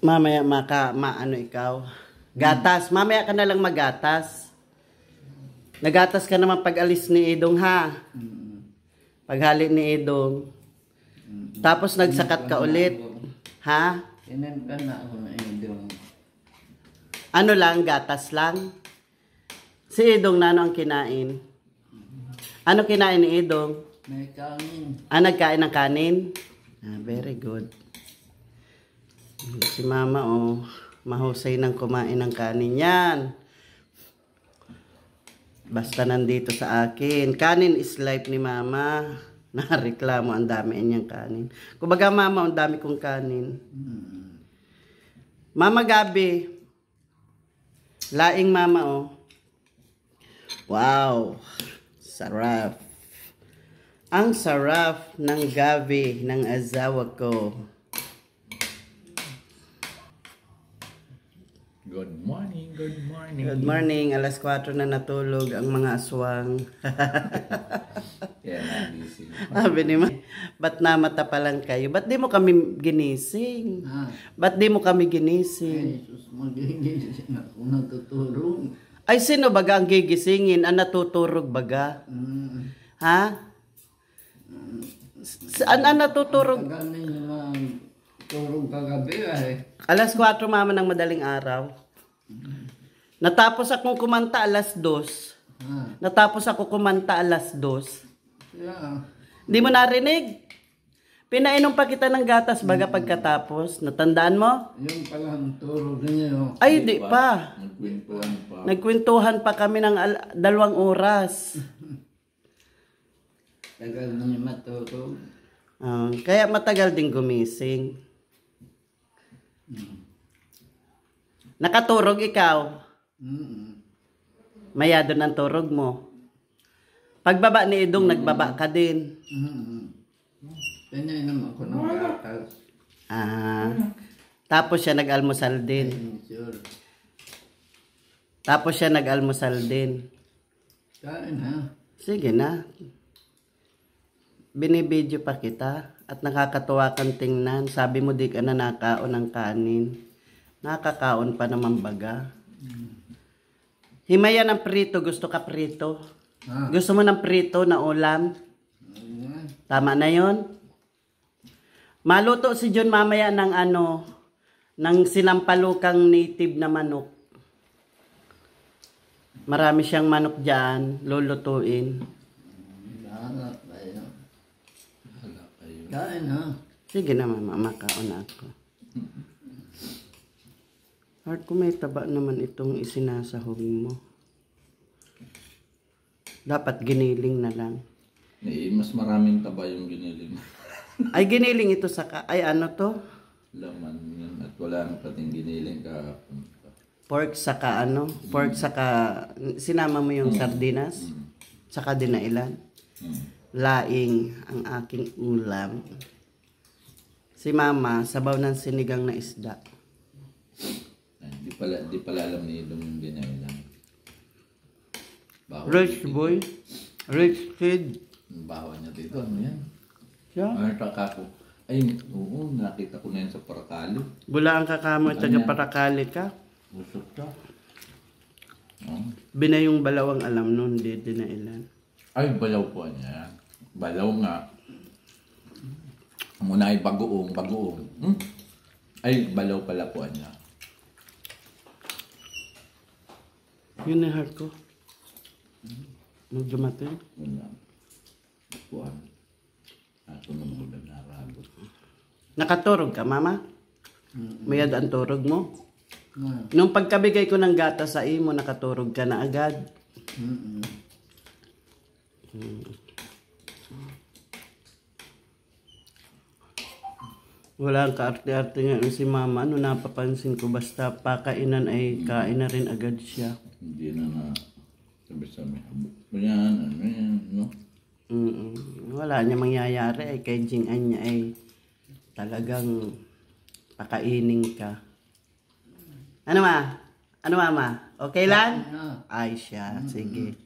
Mamaya maano ikaw. Gatas. Mamaya ka na lang magatas. Nagatas ka naman pag alis ni Idong ha. Paghali ni Idong. Tapos nagsakat ka ulit. Ha? Kinanta na ako na Idong. Ano lang, gatas lang? Si Idong na ano ang kinain? Ano kinain ni Idong? May kanin. Nagkain ng kanin? Very good. Si Mama, mahusay nang kumain ng kanin yan. Basta nandito sa akin. Kanin is life ni Mama. Nareklamo, ang dami niyang kanin. Kumbaga, Mama, ang dami kong kanin. Mama Gabi. Laing Mama, Wow. Sarap. Ang sarap ng gabi ng asawa ko. Good morning, good morning. Good morning. Alas 4 na natulog ang mga aswang. Kaya nagising. Sabi ni Ma, ba't namata pa lang kayo? Ba't di mo kami ginising? Ba't di mo kami ginising? Ay, sus, magigising ako natutulog. Ay, sino baga ang gigisingin? Ang natuturog baga? Ha? Saan ang natuturog? Ganin naman turog kagabi ay. Alas 4, Mama, ng madaling araw. Natapos akong kumanta alas 2. Natapos ako kumanta alas 2. Yeah. Hindi mo narinig? Pinainom pa kita ng gatas baga pagkatapos. Natandaan mo? Yung palang turog niyo. Ay, di pa. Nagkwentuhan pa. Nagkwentuhan pa kami ng 2 oras. Tagal na niya matutog. Kaya matagal din gumising. Nakaturog ikaw. Mayado ng turog mo. Pagbaba ni Idong, nagbaba ka din. Pinainom ako ng gatas. Tapos siya nag-almusal din. Sure. Tapos siya nag-almusal din. Kain ha. Sige na. Binibidyo pa kita at nakakatuwa kang tingnan. Sabi mo di ka na nakaon ng kanin. Nakakaon pa naman baga. Himayan ng prito. Gusto ka prito? Gusto mo ng prito na ulam? Tama na yon. Maluto si John mamaya ng ng sinampalukang native na manok. Marami siyang manok dyan. Lulutuin. Kain ha. Sige na, Mama. Makaon ako. Heart ko, may taba naman itong isinasahog mo. Dapat giniling na lang. Mas maraming taba yung giniling. Ay, giniling ito sa ay, ano to? Laman yun. At wala na pating giniling kahapon. Pork saka Pork saka, sinama mo yung sardinas? Saka dinailan? Laing ang aking ulam. Si Mama, sabaw ng sinigang na isda. Ay, di pala alam ni Idong yung dinailan. Rich boy. Rich kid. Bawa niya dito. Ano yan? Siya? Ay, taka ko. Ay, oo, nakita ko na yan sa Paracali. Bulaan ka kamo, taga Paracali ka. Usok ka. Binayong balawang alam nun, di dinailan. Ay, balaw po niya. Balaw nga. Muna ay bagoong. Ay, balaw pala po niya. Yun na heart ko. Magdumating. Wala. Puan. Ako nung ulam na ragot. Nakaturog ka, Mama? Mayad ang turog mo? Nung pagkabigay ko ng gata sa imo, nakaturog ka na agad. Wala ang kaarte-arte nga si Mama. Ano napapansin ko, basta pakainan ay kain na rin agad siya. Hindi na sabi-sabi. Ano yan, no? Wala niya mangyayari ay kay Jing Anya ay talagang pakainin ka. Ano, Ma? Ano, Mama? Okay lang? Ay siya, sige.